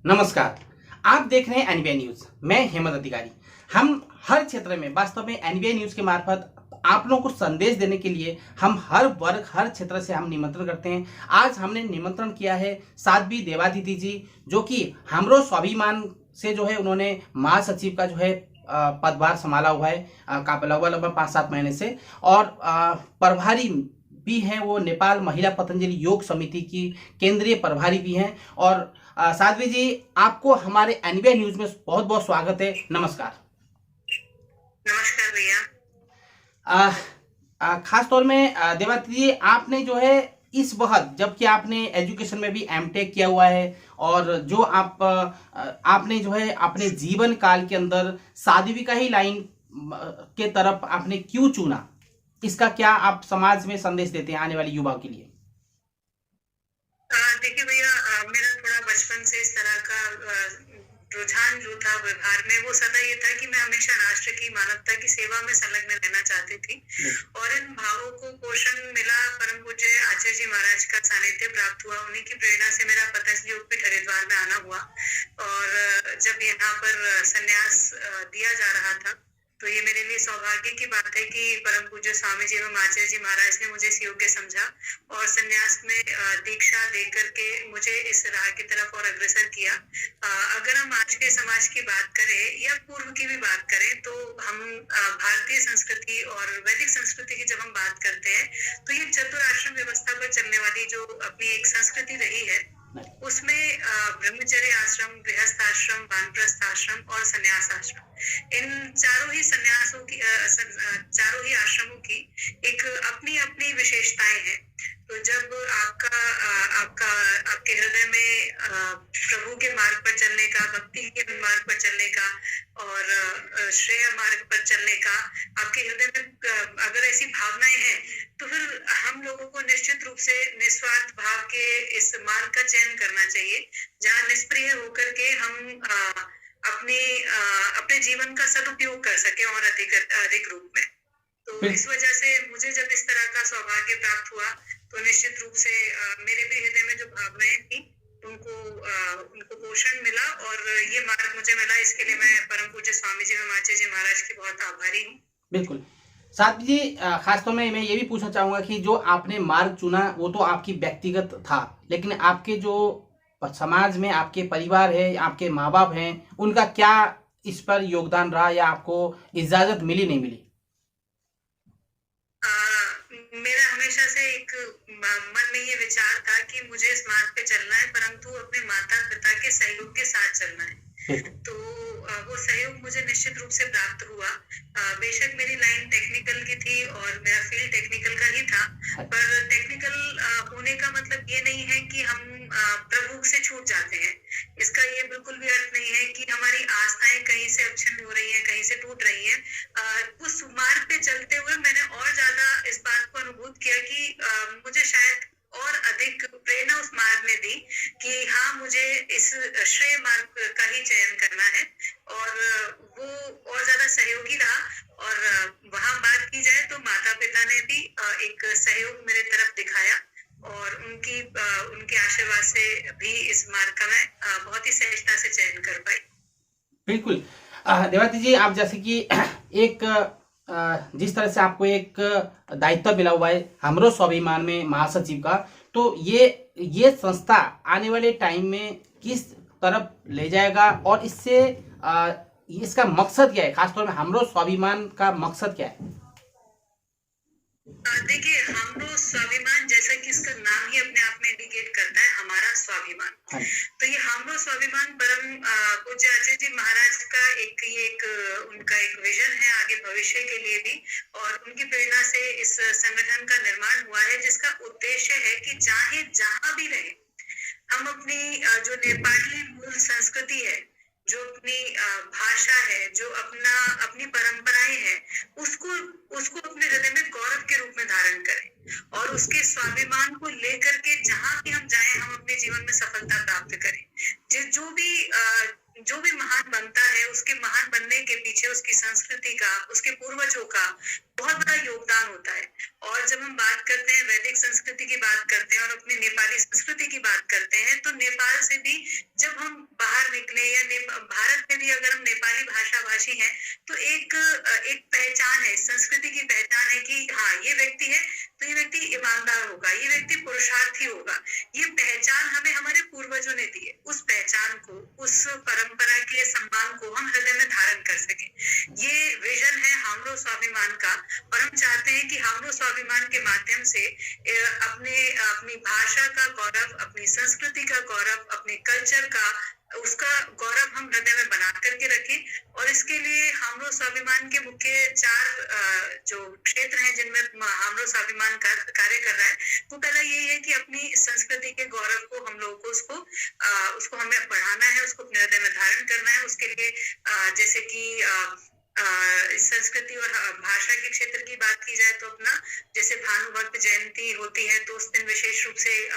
नमस्कार। आप देख रहे हैं एनबीए न्यूज। मैं हेमंत अधिकारी। हम हर क्षेत्र में वास्तव में एनबीए न्यूज के मार्फत आप लोगों को संदेश देने के लिए हम हर वर्ग हर क्षेत्र से हम निमंत्रण करते हैं। आज हमने निमंत्रण किया है साध्वी देवादिति जी, जो कि हमरो स्वाभिमान से जो है उन्होंने महासचिव का जो है पदभार संभाला हुआ है लगभग 5-7 महीने से, और प्रभारी भी हैं वो नेपाल महिला पतंजलि योग समिति की केंद्रीय प्रभारी भी हैं। और साध्वी जी, आपको हमारे एनबीए न्यूज में बहुत बहुत स्वागत है। नमस्कार। नमस्कार भैया। खास तौर में देवादिति जी, आपने जो है इस वक्त, जबकि आपने एजुकेशन में भी एमटेक किया हुआ है, और जो आपने जो है अपने जीवन काल के अंदर साध्वी का ही लाइन के तरफ आपने क्यों चुना, इसका क्या आप समाज में संदेश देते हैं आने वाले युवाओं के लिए? देखिए भैया, मेरा थोड़ा बचपन से इस तरह का रुझान जो था व्यवहार में, वो सदा ये था कि मैं हमेशा राष्ट्र की मानवता की सेवा में संलग्न रहना चाहती थी। और इन भावों को पोषण मिला परम पूज्य आचार्य जी महाराज का सानिध्य प्राप्त हुआ। उन्हीं की प्रेरणा से मेरा पतंजलि योगपीठ हरिद्वार में आना हुआ। और जब यहाँ पर संन्यास दिया जा रहा था, तो ये मेरे लिए सौभाग्य की बात है कि परम पूज्य स्वामी जी एवं आचार्य जी महाराज ने मुझे इस योग्य समझा और संन्यास में दीक्षा देकर के मुझे इस राह की तरफ और अग्रसर किया। अगर हम आज के समाज की बात करें या पूर्व की भी बात करें, तो हम भारतीय संस्कृति और वैदिक संस्कृति की जब हम बात करते हैं, तो ये चतुराश्रम व्यवस्था पर चलने वाली जो अपनी एक संस्कृति रही है, उसमें ब्रह्मचर्य आश्रम, गृहस्थ आश्रम, वानप्रस्थ आश्रम और संन्यास आश्रम, इन चारों ही आश्रमों की एक अपनी अपनी विशेषताएं हैं। तो जब आपके हृदय में प्रभु के मार्ग पर चलने का, भक्ति के मार्ग पर चलने का और श्रेय मार्ग पर चलने का आपके हृदय में अगर ऐसी भावनाएं हैं, तो फिर हम लोगों को निश्चित रूप से निस्वार्थ भाव के इस मार्ग का चयन करना चाहिए, जहाँ निष्प्रिय होकर के हम अपने जीवन का सदुपयोग कर सके और अधिक रूप में। तो इस वजह से मुझे जब इस तरह का सौभाग्य प्राप्त हुआ, तो निश्चित रूप से मेरे भी हृदय में जो भावनाएं थी उनको पोषण मिला और ये मार्ग मुझे मिला। इसके लिए मैं परम पूज्य स्वामी जी एवं आचार्य जी महाराज की बहुत आभारी हूँ। बिल्कुल साध्वी जी, खासतौर में मैं ये भी पूछना चाहूंगा कि जो आपने मार्ग चुना वो तो आपकी व्यक्तिगत था, लेकिन आपके जो समाज में आपके परिवार है, आपके माँ बाप हैं, उनका क्या इस पर योगदान रहा या आपको इजाजत मिली नहीं मिली? मेरा हमेशा से एक मन में ये विचार था कि मुझे इस मार्ग पे चलना है, परंतु अपने माता पिता के सहयोग के साथ चलना है। तो वो सहयोग मुझे निश्चित रूप से प्राप्त हुआ। बेशक मेरी लाइन टेक्निकल की थी और मेरा फील्ड टेक्निकल का ही था, पर टेक्निकल होने का मतलब ये नहीं है कि हम प्रभु से छूट जाते हैं। इसका ये बिल्कुल भी अर्थ नहीं है कि हमारी आस्थाएं कहीं से अक्षुण्ण हो रही हैं, कहीं से टूट रही हैं। उस मार्ग पे चलते हुए मैंने और ज्यादा इस बात को अनुभूत किया कि मुझे शायद और अधिक प्रेरणा उस मार्ग में दी कि हाँ, मुझे इस श्रेय मार्ग का ही चयन करना है, और वो और ज्यादा सहयोगी रहा। और वहां बात की जाए तो माता पिता ने भी एक सहयोग मेरे तरफ दिखाया और उनके आशीर्वाद से भी इस मार्ग का मैं बहुत ही सहजता से चयन कर पाई। बिल्कुल देवादिति जी, आप जैसे कि एक जिस तरह से आपको एक दायित्व मिला हुआ है हमरो स्वाभिमान में महासचिव का, तो ये संस्था आने वाले टाइम में किस तरफ ले जाएगा और इससे इसका मकसद क्या है? खासतौर में हमरो स्वाभिमान का मकसद क्या है? देखिए, हमरो स्वाभिमान, जैसा कि इसका नाम ही अपने आप में इंडिकेट करता है, हमारा स्वाभिमान। तो ये हमरो स्वाभिमान परम पूज्य आचार्य जी महाराज का उनका एक विजन है आगे भविष्य के लिए भी, और उनकी प्रेरणा से इस संगठन का निर्माण हुआ है, जिसका उद्देश्य है कि चाहे जहां भी रहे, हम अपनी जो नेपाली मूल संस्कृति है, जो अपनी भाषा है, जो अपनी परंपराएं हैं, उसको अपने हृदय में गौरव के रूप में धारण करें और उसके स्वाभिमान को लेकर के जहां भी हम जाएं, हम अपने जीवन में सफलता प्राप्त करें। जो भी महान बनता है, उसके महान बनने के पीछे उसकी संस्कृति का, उसके पूर्वजों का बहुत बड़ा योगदान होता है। और जब हम बात करते हैं वैदिक संस्कृति की बात करते हैं और अपनी नेपाली संस्कृति की बात करते हैं, तो नेपाल से भी जब हम बाहर हैं या भारत में भी अगर हम नेपाली भाषा भाषी हैं तो एक पहचान है, संस्कृति की पहचान है कि हाँ ये व्यक्ति है तो ये व्यक्ति ईमानदार होगा, ये व्यक्ति पुरुषार्थी होगा। ये पहचान हमें हमारे पूर्वजों ने दी है। उस पहचान को, उस परंपरा के सम्मान को हम हृदय में धारण कर सके, ये विजन है हमरो स्वाभिमान का। और हम चाहते हैं कि हमरो स्वाभिमान के माध्यम से अपनी भाषा का गौरव, अपनी संस्कृति का गौरव, अपने कल्चर का, उसका गौरव हम हृदय में बना करके रखें। और इसके लिए हमरो स्वाभिमान के मुख्य 4 जो क्षेत्र हैं जिनमें हमरो स्वाभिमान कार्य कर रहा है, वो पहला यही है कि अपनी संस्कृति के गौरव को हम लोगों को उसको हमें बढ़ाना है, उसको अपने हृदय में धारण करना है। उसके लिए जैसे कि संस्कृति और भाषा के क्षेत्र की बात की जाए तो अपना जैसे भानुभक्त जयंती होती है तो उस दिन विशेष रूप से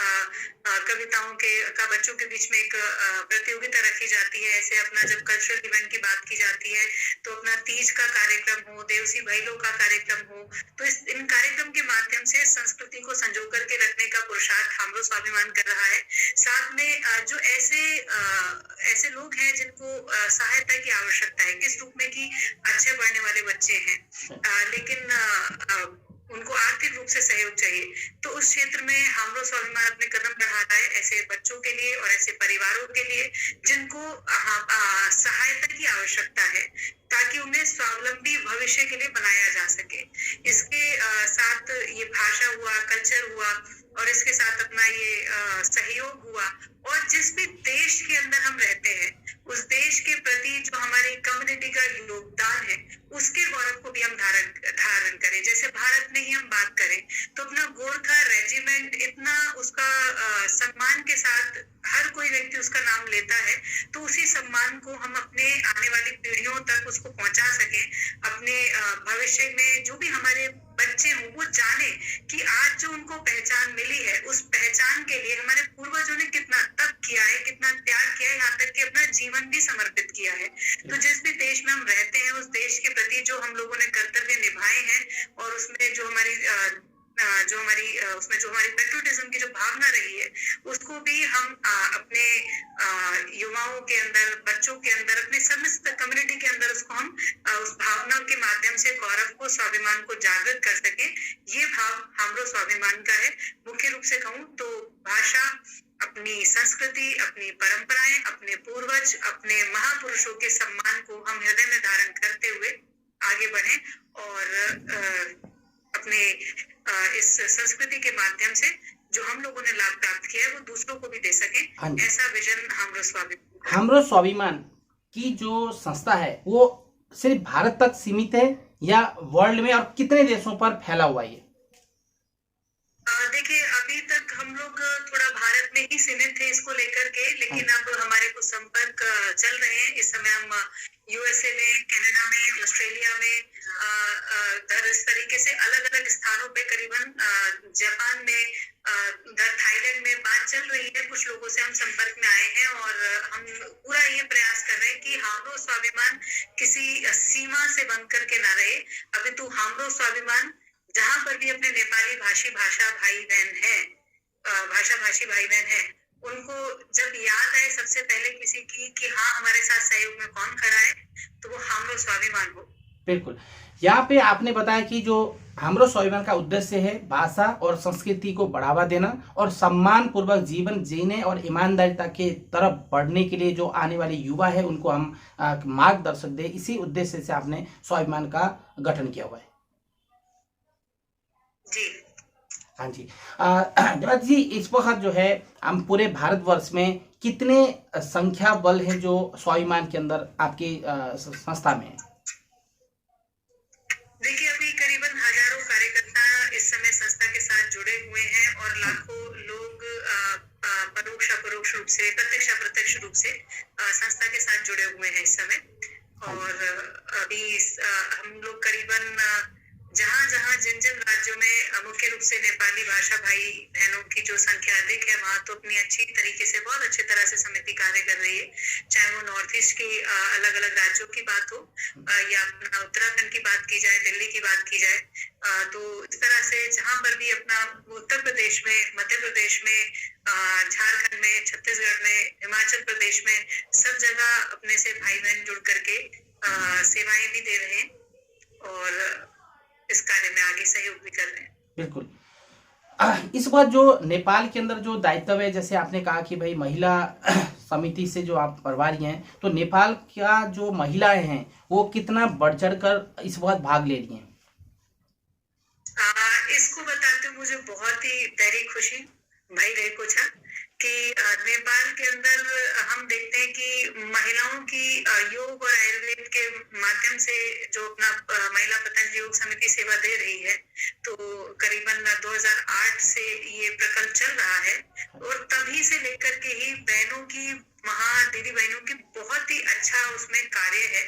कविताओं का बच्चों के बीच में एक प्रतियोगिता रखी जाती है। ऐसे अपना जब कल्चरल इवेंट की बात की जाती है तो अपना तीज का कार्यक्रम हो, देवसी भैलो का कार्यक्रम हो, तो इन कार्यक्रम के माध्यम से संस्कृति को संजो करके रखने का पुरुषार्थ हमरो स्वाभिमान कर रहा है। साथ में जो ऐसे लोग हैं जिनको सहायता की आवश्यकता है, किस रूप में कि अच्छे पढ़ने वाले बच्चे हैं लेकिन उनको आर्थिक रूप से सहयोग चाहिए, तो उस क्षेत्र में हमरो स्वाभिमान अपने कदम बढ़ा रहा है ऐसे बच्चों के लिए और ऐसे परिवारों के लिए जिनको सहायता की आवश्यकता है, ताकि उन्हें स्वावलंबी भविष्य के लिए बनाया जा सके। इसके साथ ये भाषा हुआ, कल्चर हुआ, और इसके साथ अपना ये सहयोग हुआ। और जिस भी देश के अंदर हम रहते हैं उस देश के प्रति जो हमारी कम्युनिटी का योगदान है उसके गौरव को भी हम धारण करें। जैसे भारत में ही हम बात करें तो अपना गोरखा रेजिमेंट इतना उसका सम्मान के साथ हर कोई व्यक्ति उसका नाम लेता है, तो उसी सम्मान को हम अपने आने वाली पीढ़ियों तक उसको पहुंचा सकें। अपने भविष्य में जो भी हमारे बच्चे हों वो जाने कि आज जो उनको पहचान मिली है उस पहचान के लिए हमारे पूर्वजों ने कितना तप किया है, कितना त्याग किया है, यहाँ तक कि अपना जीवन भी समर्पित किया है। तो जिस भी देश में हम रहते हैं उस देश के प्रति जो हम लोगों ने कर्तव्य निभाए हैं और उसमें जो हमारी पेट्रियोटिज्म की जो भावना रही है उसको भी हम अपने युवाओं के अंदर, बच्चों के अंदर, अपने समस्त कम्युनिटी के अंदर उसको हम उस भावना के माध्यम से गौरव को, स्वाभिमान को जागृत कर सके। ये भाव हमरो स्वाभिमान का है। मुख्य रूप से कहूँ तो भाषा, अपनी संस्कृति, अपनी परंपराएं, अपने पूर्वज, अपने महापुरुषों के सम्मान को हम हृदय में धारण करते हुए आगे बढ़ें और अपने इस संस्कृति के माध्यम से जो हम लोगों ने लाभ प्राप्त किया है वो दूसरों को भी दे सके। ऐसा विजन हमरो स्वाभिमान। हमरो स्वाभिमान की जो संस्था है वो सिर्फ भारत तक सीमित है या वर्ल्ड में और कितने देशों पर फैला हुआ है? देखिए अभी तक हम लोग थोड़ा भारत में ही सीमित थे इसको लेकर के, लेकिन अब हमारे कुछ संपर्क चल रहे हैं। इस समय हम यूएसए में, कनाडा में, ऑस्ट्रेलिया में, इस तरीके से अलग अलग स्थानों पे, करीबन जापान में, उधर थाईलैंड में बात चल रही है। कुछ लोगों से हम संपर्क में आए हैं और हम पूरा ये प्रयास कर रहे हैं कि हमरो स्वाभिमान किसी सीमा से बंद करके ना रहे, अपितु हमरो स्वाभिमान जहाँ पर भी अपने नेपाली भाषी भाषा भाई बहन है उनको जब याद आए सबसे पहले किसी की कि हाँ हमारे साथ सहयोग में कौन खड़ा है, तो वो हमरो स्वाभिमान हो। बिल्कुल। यहाँ पे आपने बताया कि जो हमरो स्वाभिमान का उद्देश्य है भाषा और संस्कृति को बढ़ावा देना और सम्मान पूर्वक जीवन जीने और ईमानदारिता के तरफ बढ़ने के लिए जो आने वाले युवा है उनको हम मार्गदर्शक दे, इसी उद्देश्य से आपने स्वाभिमान का गठन किया हुआ है। जी हाँ जी। जगत जी, इस वक्त जो है हम पूरे भारतवर्ष में कितने संख्या बल है जो स्वाभिमान के अंदर आपकी संस्था में है? देखिए अभी करीबन हजारों कार्यकर्ता इस समय संस्था के साथ जुड़े हुए हैं और लाखों लोग परोक्ष अपरोक्ष रूप से, प्रत्यक्ष अप्रत्यक्ष रूप से संस्था के साथ जुड़े हुए हैं इस समय। और अभी हम लोग करीबन जहाँ जहाँ जिन जिन राज्यों में मुख्य रूप से नेपाली भाषा भाई बहनों की जो संख्या अधिक है, वहां तो अपनी अच्छी तरीके से, बहुत अच्छी तरह से समिति कार्य कर रही है। चाहे वो नॉर्थ ईस्ट की अलग अलग राज्यों की बात हो या अपना उत्तराखंड की बात की जाए, दिल्ली की बात की जाए, तो इस तरह से जहां पर भी अपना उत्तर प्रदेश में, मध्य प्रदेश में, झारखंड में, छत्तीसगढ़ में, हिमाचल प्रदेश में, सब जगह अपने से भाई बहन जुड़ करके सेवाएं भी दे रहे हैं और इस कार्य में आगे सहयोग भी कर रहे हैं। बिल्कुल। इस बार जो नेपाल के अंदर जो दायित्व है, जैसे आपने कहा कि भाई महिला समिति से जो आप प्रभारी हैं, तो नेपाल का जो महिलाएं हैं वो कितना बढ़ चढ़ कर इस बार भाग ले रही हैं? इसको बताते मुझे बहुत ही गहरी खुशी भाई रहेको छ कि नेपाल के अंदर हम देखते हैं कि महिलाओं की योग और आयुर्वेद के माध्यम से जो अपना महिला पतंजलि योग समिति सेवा दे रही है, तो करीबन 2008 से ये प्रकल्प चल रहा है और तभी से लेकर के ही बहनों की, वहाँ दीदी बहनों की बहुत ही अच्छा उसमें कार्य है।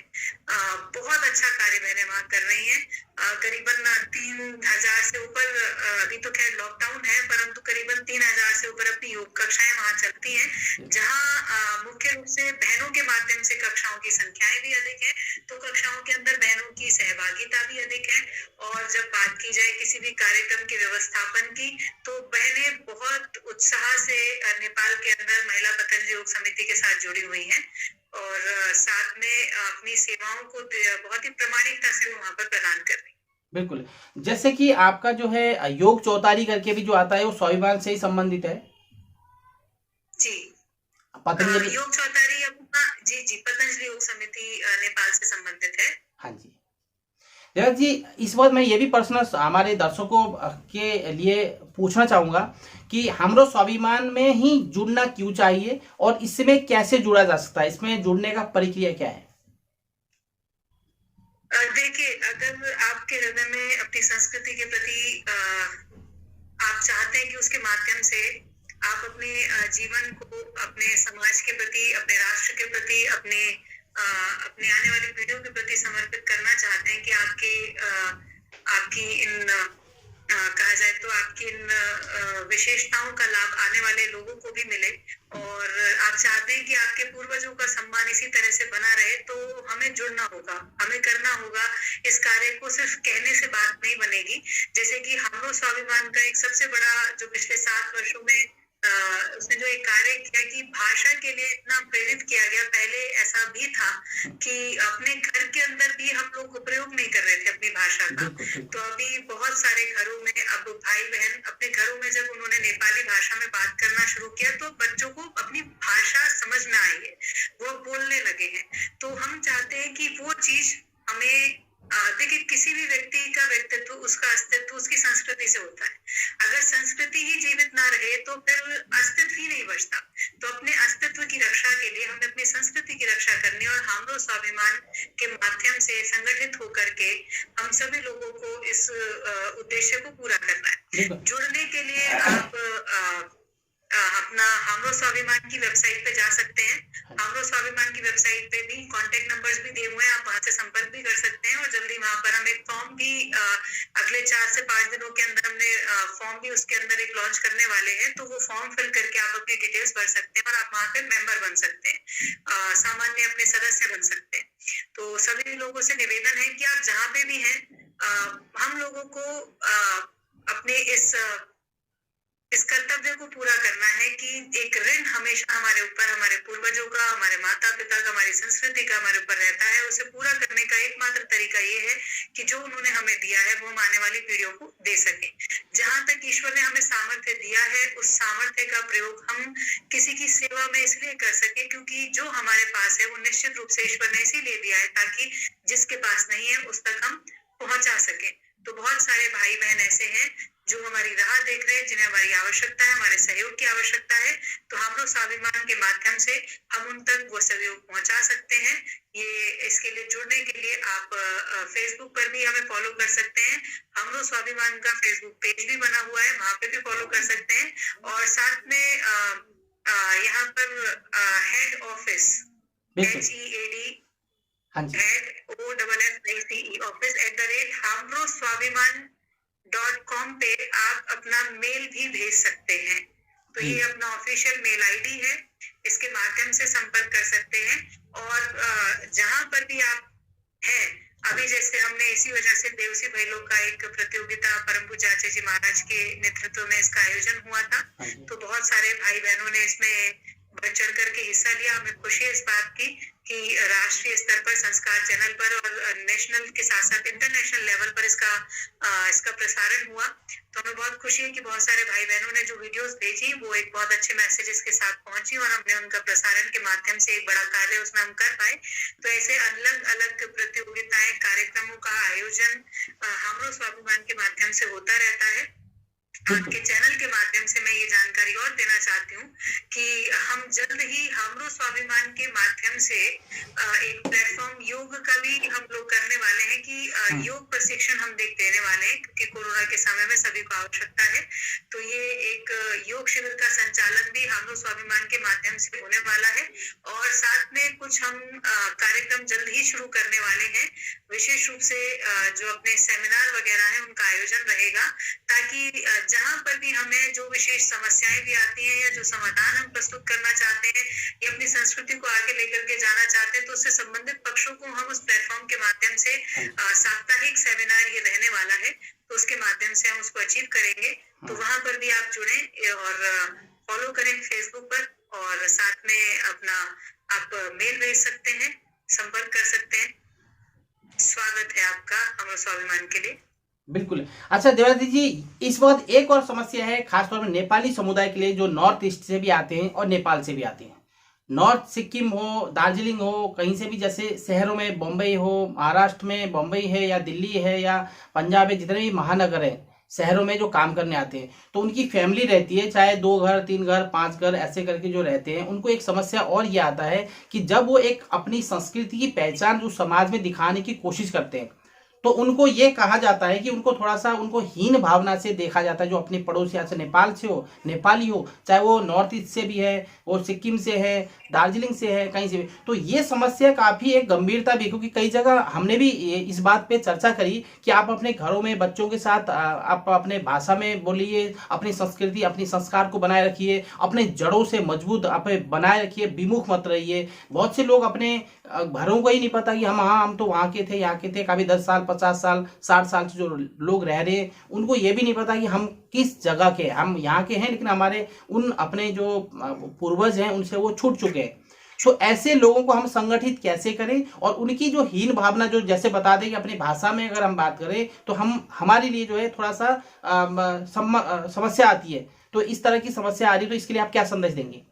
बहुत अच्छा कार्य बहनें वहाँ कर रही हैं। करीबन 3000 से ऊपर, अभी तो खैर लॉकडाउन है, परंतु करीबन 3000 से ऊपर अपनी योग कक्षाएं वहाँ चलती हैं, जहाँ मुख्य रूप से बहनों के माध्यम से कक्षाओं की संख्याएं भी अधिक है, तो कक्षाओं के अंदर बहनों की सहभागिता भी अधिक है। और जब बात की जाए किसी भी कार्यक्रम के व्यवस्थापन की, तो बहनें बहुत उत्साह से नेपाल के अंदर महिला पतंजलि योग समिति के साथ जुड़ी हुई हैं और साथ में अपनी सेवाओं को बहुत ही प्रामाणिकता से वहां पर प्रदान कर रही। बिल्कुल। जैसे कि आपका जो है योग चौतारी करके भी जो आता है, वो स्वाभिमान से ही संबंधित है? जी, पतंजलि योग चौतारी अपना, जी जी, पतंजलि योग समिति नेपाल से संबंधित है। हाँ जी। जगत जी, इस बार मैं ये भी प्रश्न हमारे दर्शकों के लिए पूछना चाहूंगा कि हमरो स्वाभिमान में ही जुड़ना क्यों चाहिए और इसमें कैसे जुड़ा जा सकता है, इसमें जुड़ने का प्रक्रिया क्या है? देखिए, अगर आपके हृदय में अपनी संस्कृति के प्रति आप चाहते हैं कि उसके माध्यम से आप अपने जीवन को अपने समाज के प्रति, अपने राष्ट्र के प्रति, अपने आने वाली पीढ़ियों के प्रति समर्पित करना चाहते हैं कि आपकी इन कहा जाए तो आपकी इन विशेषताओं का लाभ आने वाले लोगों को भी मिले और आप चाहते हैं कि आपके पूर्वजों का सम्मान इसी तरह से बना रहे, तो हमें जुड़ना होगा, हमें करना होगा। इस कार्य को सिर्फ कहने से बात नहीं बनेगी। जैसे कि हमरो स्वाभिमान का एक सबसे बड़ा जो पिछले 7 वर्षों में उसने जो एक कार्य किया कि भाषा के लिए इतना प्रेरित किया गया। पहले ऐसा भी था कि अपने घर के अंदर भी हम लोग उपयोग नहीं कर रहे थे अपनी भाषा का, तो अभी बहुत सारे घरों में अब भाई बहन अपने घरों में जब उन्होंने नेपाली भाषा में बात करना शुरू किया, तो बच्चों को अपनी भाषा समझ में आई है, वो बोलने लगे हैं। तो हम चाहते हैं कि वो चीज हमें, देखिए, किसी भी व्यक्ति का व्यक्तित्व, उसका अस्तित्व उसकी संस्कृति से होता है। अगर संस्कृति ही जीवित ना रहे तो फिर अस्तित्व ही नहीं बचता। तो अपने अस्तित्व की रक्षा के लिए हमें अपनी संस्कृति की रक्षा करनी और हमरो स्वाभिमान के माध्यम से संगठित होकर के हम सभी लोगों को इस उद्देश्य को पूरा करना है। जुड़ने के लिए आप अपना हमरो स्वाभिमान की वेबसाइट पे जा सकते हैं। हमरो स्वाभिमान की वेबसाइट पे भी कांटेक्ट नंबर्स भी दिए हुए हैं, आप वहां से संपर्क भी कर सकते हैं। और जल्दी वहां पर हम एक फॉर्म भी अगले 4 से 5 दिनों के अंदर हमने फॉर्म भी उसके अंदर एक लॉन्च करने वाले हैं, तो वो फॉर्म फिल करके आप अपनी डिटेल्स भर सकते हैं और आप वहां पे मेंबर बन सकते हैं, सामान्य अपने सदस्य बन सकते हैं। तो सभी लोगों से निवेदन है कि आप जहाँ पे भी हैं, हम लोगों को अपने इस कर्तव्य को पूरा करना है कि एक ऋण हमेशा हमारे ऊपर, हमारे पूर्वजों का, हमारे माता पिता का, हमारी संस्कृति का हमारे ऊपर रहता है। उसे पूरा करने का एकमात्र तरीका ये है कि जो उन्होंने हमें दिया है वो हम आने वाली पीढ़ियों को दे सके। जहां तक ईश्वर ने हमें सामर्थ्य दिया है, उस सामर्थ्य का प्रयोग हम किसी की सेवा में इसलिए कर सके क्योंकि जो हमारे पास है वो निश्चित रूप से ईश्वर ने इसीलिए दिया है ताकि जिसके पास नहीं है उस तक हम पहुंचा सके। तो बहुत सारे भाई बहन ऐसे हैं जो हमारी राह देख रहे हैं, जिन्हें हमारी आवश्यकता है, हमारे सहयोग की आवश्यकता है। तो हमरो स्वाभिमान के माध्यम से हम उन तक वो सहयोग पहुंचा सकते हैं। ये इसके लिए जुड़ने के लिए आप फेसबुक पर भी हमें फॉलो कर सकते हैं। हमरो स्वाभिमान का फेसबुक पेज भी बना हुआ है, वहां पे भी फॉलो कर सकते हैं। और साथ में यहाँ पर हेड ऑफिस HEAD हाँ जी, office@hamroswabiman.com पे आप अपना मेल भी भेज सकते हैं। तो जी, ये अपना ऑफिशियल मेल आईडी है, इसके माध्यम से संपर्क कर सकते हैं। और जहां पर भी आप हैं, अभी जैसे हमने इसी वजह से देवसी भैलो का एक प्रतियोगिता परम पूज्य आचार्य जी महाराज के नेतृत्व में इसका आयोजन हुआ था। हाँ जी, तो बहुत सारे भाई बहनों ने इसमें बढ़ चढ़ करके हिस्सा लिया। हमें खुशी है इस बात की कि राष्ट्रीय स्तर पर संस्कार चैनल पर और नेशनल के साथ साथ इंटरनेशनल लेवल पर इसका प्रसारण हुआ। तो हमें बहुत खुशी है कि बहुत सारे भाई बहनों ने जो वीडियोस भेजी वो एक बहुत अच्छे मैसेजेस के साथ पहुंची और हमने उनका प्रसारण के माध्यम से एक बड़ा कार्य उसमें हम कर पाए। तो ऐसे अलग अलग प्रतियोगिताएं, कार्यक्रमों का आयोजन हमरो स्वाभिमान के माध्यम से होता रहता है। आपके चैनल के माध्यम से मैं ये जानकारी और देना चाहती हूँ कि हम जल्द ही हमरो स्वाभिमान के माध्यम से एक प्लेटफॉर्म योग का भी हम लोग करने वाले हैं कि योग प्रशिक्षण हम देने वाले हैं, क्योंकि कोरोना के समय में सभी को आवश्यकता है। तो ये एक योग शिविर का संचालन भी हमरो स्वाभिमान के माध्यम से होने वाला है। और साथ में कुछ हम कार्यक्रम जल्द ही शुरू करने वाले हैं। विशेष रूप से जो अपने सेमिनार वगैरह है उनका आयोजन रहेगा, ताकि जहां पर भी हमें जो विशेष समस्याएं भी आती हैं या जो समाधान हम प्रस्तुत करना चाहते हैं या अपनी संस्कृति को आगे लेकर के जाना चाहते हैं, तो उससे संबंधित पक्षों को हम उस प्लेटफॉर्म के माध्यम से साप्ताहिक सेमिनार ये रहने वाला है, तो उसके माध्यम से हम उसको अचीव करेंगे। तो वहां पर भी आप जुड़े और फॉलो करें फेसबुक पर, और साथ में अपना आप मेल भेज सकते हैं, संपर्क कर सकते हैं। स्वागत है आपका हमरो स्वाभिमान के लिए। बिल्कुल। अच्छा देवादित्य जी, इस वक्त एक और समस्या है खासतौर पर नेपाली समुदाय के लिए, जो नॉर्थ ईस्ट से भी आते हैं और नेपाल से भी आते हैं। नॉर्थ सिक्किम हो, दार्जिलिंग हो, कहीं से भी, जैसे शहरों में बम्बई हो, महाराष्ट्र में बम्बई है या दिल्ली है या पंजाब है, जितने भी महानगर हैं शहरों में जो काम करने आते हैं, तो उनकी फैमिली रहती है, चाहे 2 घर 3 घर 5 घर ऐसे करके जो रहते हैं, उनको एक समस्या और ये आता है कि जब वो एक अपनी संस्कृति की पहचान जो समाज में दिखाने की कोशिश करते हैं, तो उनको ये कहा जाता है कि उनको थोड़ा सा उनको हीन भावना से देखा जाता है। जो अपने पड़ोसी, या नेपाल से हो, नेपाली हो, चाहे वो नॉर्थ ईस्ट से भी है, वो सिक्किम से है, दार्जिलिंग से है, कहीं से भी। तो ये समस्या काफ़ी एक गंभीरता भी, क्योंकि कई जगह हमने भी इस बात पे चर्चा करी कि आप अपने घरों में बच्चों के साथ आप अपने भाषा में बोलिए, अपनी संस्कृति अपनी संस्कार को बनाए रखिए, अपने जड़ों से मजबूत आप बनाए रखिए, विमुख मत रहिए। बहुत से लोग अपने घरों को ही नहीं पता कि हम तो वहाँ के थे, यहाँ के थे, काफ़ी 10 साल 50 साल 60 साल से जो लोग रह रहे हैं, उनको ये भी नहीं पता कि हम किस जगह के, हम यहाँ के हैं लेकिन हमारे उन अपने जो पूर्वज हैं उनसे वो छूट चुके हैं। तो ऐसे लोगों को हम संगठित कैसे करें, और उनकी जो हीन भावना, जो जैसे बता दें कि अपनी भाषा में अगर हम बात करें तो हम हमारे लिए जो है थोड़ा सा समस्या आती है। तो इस तरह की समस्या आ रही है, तो इसके लिए आप क्या संदेश देंगे?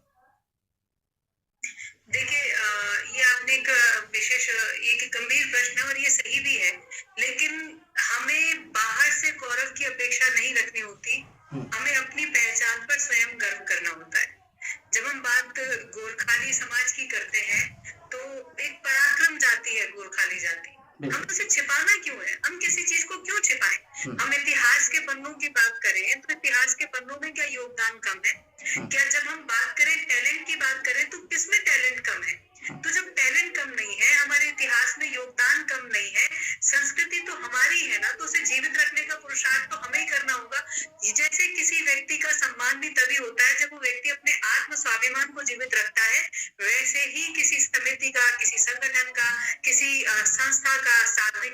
देखिए, ये आपने एक विशेष एक गंभीर प्रश्न है और ये सही भी है, लेकिन हमें बाहर से गौरव की अपेक्षा नहीं रखनी होती। हमें अपनी पहचान पर स्वयं गर्व करना होता है। जब हम बात गोरखाली समाज की करते हैं तो एक पराक्रम जाति है गोरखाली जाति। हम उसे छिपाना क्यों है? हम किसी चीज को क्यों छिपाएं? हम इतिहास के पन्नों की बात करें तो इतिहास के पन्नों में क्या योगदान कम है? क्या जब हम बात करें टैलेंट की बात करें तो किसमें टैलेंट कम है? तो जब टैलेंट कम नहीं है, हमारे इतिहास में योगदान कम नहीं है, संस्कृति तो हमारी है ना, तो उसे जीवित रखने का पुरुषार्थ तो हमें ही करना होगा। जैसे किसी व्यक्ति का सम्मान भी तभी होता है जब वो व्यक्ति अपने आत्म स्वाभिमान को जीवित रखता है, वैसे ही किसी समिति का, किसी संगठन का, किसी संस्था का, साथ में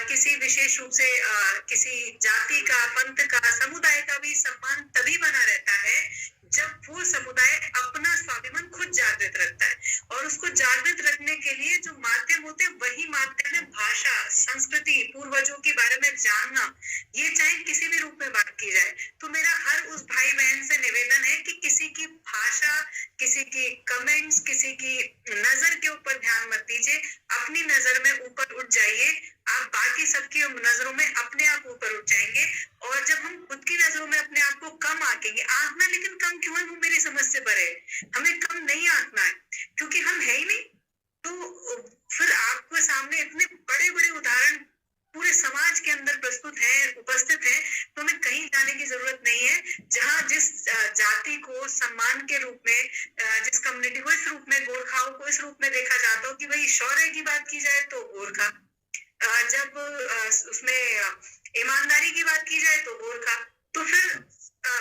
किसी विशेष रूप से किसी जाति का, पंथ का, समुदाय का भी सम्मान तभी बना रहता है जब वो समुदाय अपना स्वाभिमान खुद जागृत रखता है। और उसको जागृत रखने के लिए जो माध्यम होते हैं वही माध्यम है भाषा, संस्कृति, पूर्वजों के बारे में जानना, ये चाहे किसी भी रूप में बात की जाए। तो मेरा हर उस भाई बहन से निवेदन है कि किसी की भाषा, किसी की कमेंट्स, किसी की नजर के ऊपर ध्यान मत दीजिए, अपनी नजर में ऊपर उठ जाइए। आप बाकी सबकी नजरों में अपने आप ऊपर उठ जाएंगे, और जब हम खुद की नजरों में अपने आप को कम आंकेंगे, आंकना लेकिन कम क्यों है वो मेरी समझ से परे है। हमें कम नहीं आंकना है क्योंकि हम है ही नहीं। तो फिर आपके सामने इतने बड़े बड़े उदाहरण पूरे समाज के अंदर प्रस्तुत है, उपस्थित है, तो हमें कहीं जाने की जरूरत नहीं है। जहां जिस जाति को सम्मान के रूप में, जिसका कम्युनिटी को इस रूप में, गोरखाओं को इस रूप में देखा जाता हो कि भाई शौर्य की बात की जाए तो गोरखा, जब उसमें ईमानदारी की बात की जाए तो गोरखा, तो फिर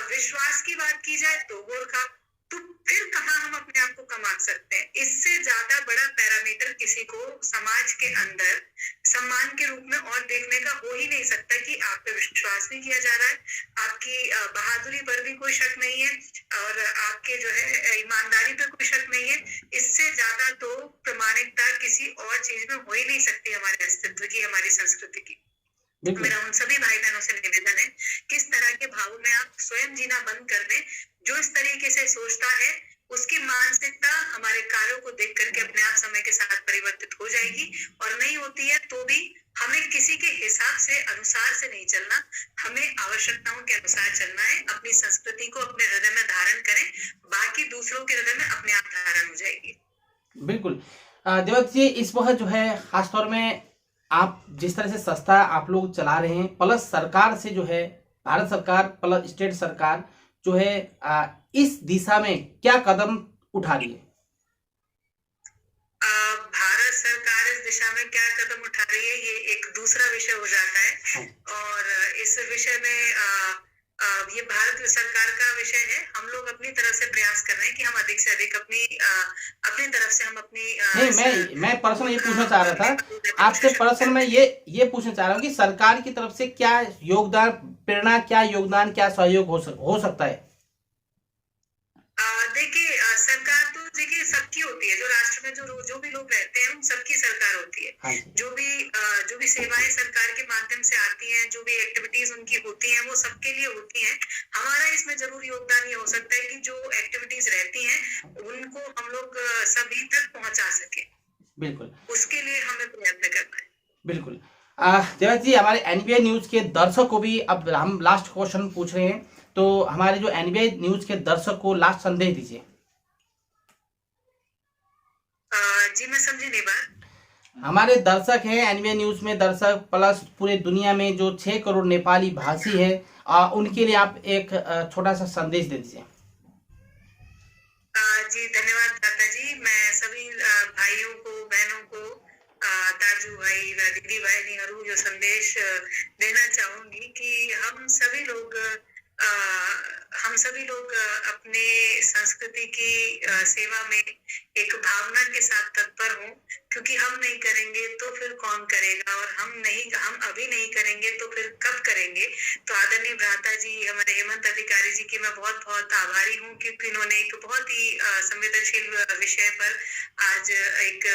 विश्वास की बात की जाए तो गोरखा, तो फिर कहाँ हम अपने आप को कमा सकते हैं? इससे ज्यादा बड़ा पैरामीटर किसी को समाज के अंदर सम्मान के रूप में और देखने का हो ही नहीं सकता कि आप पे विश्वास भी किया जा रहा है, आपकी बहादुरी पर भी कोई शक नहीं है और आपके जो है ईमानदारी पे कोई शक नहीं है। इससे ज्यादा तो प्रामाणिकता किसी और चीज में हो ही नहीं सकती हमारे अस्तित्व की, हमारी संस्कृति की। मेरा उन सभी भाई बहनों से निवेदन है, किस तरह के भावों में आप स्वयं जीना बंद कर दें। जो इस तरीके से सोचता है उसकी मानसिकता हमारे कार्यों को देख करके अपने आप समय के साथ परिवर्तित हो जाएगी, और नहीं होती है तो भी हमें किसी के हिसाब से अनुसार से नहीं चलना, हमें आवश्यकताओं के अनुसार चलना है। अपनी संस्कृति को अपने हृदय में धारण करें, बाकी दूसरों के हृदय में अपने आप धारण हो जाएगी। बिल्कुल देवदत्त जी, इस वक्त जो है खासतौर में आप जिस तरह से संस्था आप लोग चला रहे हैं, प्लस सरकार से जो है भारत सरकार प्लस स्टेट सरकार जो है इस दिशा में क्या कदम उठा रही है? भारत सरकार इस दिशा में क्या कदम उठा रही है ये एक दूसरा विषय हो जाता है, और इस विषय में ये भारत सरकार का विषय है। हम लोग अपनी तरफ से प्रयास कर रहे हैं कि हम अधिक से अधिक अपनी तरफ से हम अपनी नहीं, मैं पर्सनल ये पूछना चाह रहा था आपसे, पर्सनल मैं ये पूछना चाह रहा हूँ कि सरकार की तरफ से क्या योगदान, प्रेरणा, क्या योगदान, क्या सहयोग हो सकता है? देखिए सरकार तो देखिए सबकी होती है, जो राष्ट्र में जो भी लोग रहते हैं उन सबकी सरकार होती है। जो भी सेवाएं सरकार के माध्यम से आती हैं, जो भी एक्टिविटीज उनकी होती हैं वो सबके लिए होती हैं। हमारा इसमें जरूर योगदान ये हो सकता है कि जो एक्टिविटीज रहती हैं उनको हम लोग सभी तक पहुंचा सके। बिल्कुल, उसके लिए हमें प्रयत्न करना है। बिल्कुल देवदत्त जी, हमारे एनबीआई न्यूज के दर्शक को भी अब हम लास्ट क्वेश्चन पूछ रहे हैं, तो हमारे जो एनबीआई न्यूज के दर्शक को लास्ट संदेश दीजिए। जी मैं समझी नहीं बात। हमारे दर्शक हैं एनबीआई न्यूज में दर्शक, प्लस पूरे दुनिया में जो 6 करोड़ नेपाली भाषी है उनके लिए आप एक छोटा सा संदेश दे दीजिए। जी धन्यवाद दादा जी। मैं सभी भाइयों को, बहनों को, दाजू भाई, दीदी भाई, जो संदेश देना चाहूंगी कि हम सभी लोग अपने संस्कृति की सेवा में एक भावना के साथ तत्पर हों, क्योंकि हम नहीं करेंगे तो फिर कौन करेगा, और हम अभी नहीं करेंगे तो फिर कब करेंगे। तो आदरणीय भ्राता जी, हमारे हेमंत अधिकारी जी की मैं बहुत बहुत आभारी हूँ, क्योंकि उन्होंने एक बहुत ही संवेदनशील विषय पर आज एक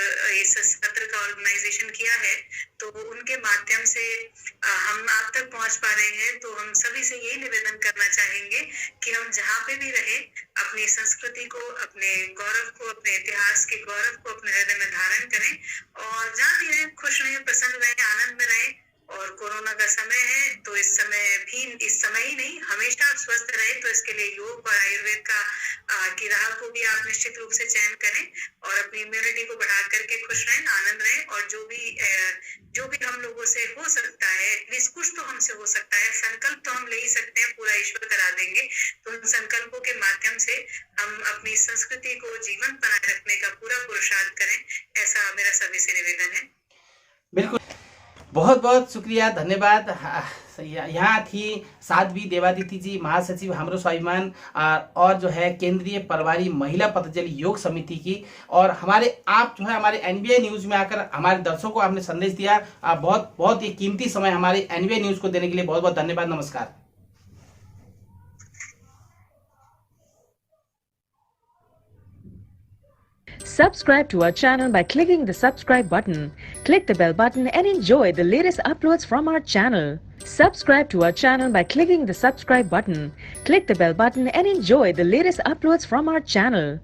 इस सत्र का ऑर्गेनाइजेशन किया है, तो उनके माध्यम से हम आप तक पहुंच पा रहे हैं। तो हम सभी से यही निवेदन करना चाहेंगे कि हम जहाँ पे भी रहे अपनी संस्कृति को, अपने गौरव को, अपने इतिहास के गौरव को अपने हृदय में धारण करें, और जहाँ भी रहें खुश रहें, प्रसन्न रहें, आनंद में रहें। और कोरोना का समय है तो इस समय ही नहीं, हमेशा आप स्वस्थ रहे। तो इसके लिए योग और आयुर्वेद की राह को भी आप निश्चित रूप से चयन करें और अपनी इम्यूनिटी को बढ़ा करके खुश रहें, आनंद रहें। और जो भी हम लोगों से हो सकता है, एटलीस्ट कुछ तो हमसे हो सकता है, संकल्प तो हम ले ही सकते हैं, पूरा ईश्वर करा देंगे। तो उन संकल्पों के माध्यम से हम अपनी संस्कृति को जीवंत बनाए रखने का पूरा पुरुषार्थ करें, ऐसा मेरा सभी से निवेदन है। बिल्कुल, बहुत बहुत शुक्रिया, धन्यवाद। यहाँ थी साध्वी देवादिति जी, महासचिव हमरो स्वाभिमान और जो है केंद्रीय प्रभारी महिला पतंजलि योग समिति की। और आप जो है हमारे एनबीआई न्यूज में आकर हमारे दर्शकों को आपने संदेश दिया। बहुत बहुत ही कीमती समय हमारे एनबीआई न्यूज को देने के लिए बहुत बहुत धन्यवाद। नमस्कार। Subscribe to our channel by clicking the subscribe button. Click the bell button and enjoy the latest uploads from our channel. Subscribe to our channel by clicking the subscribe button. Click the bell button and enjoy the latest uploads from our channel.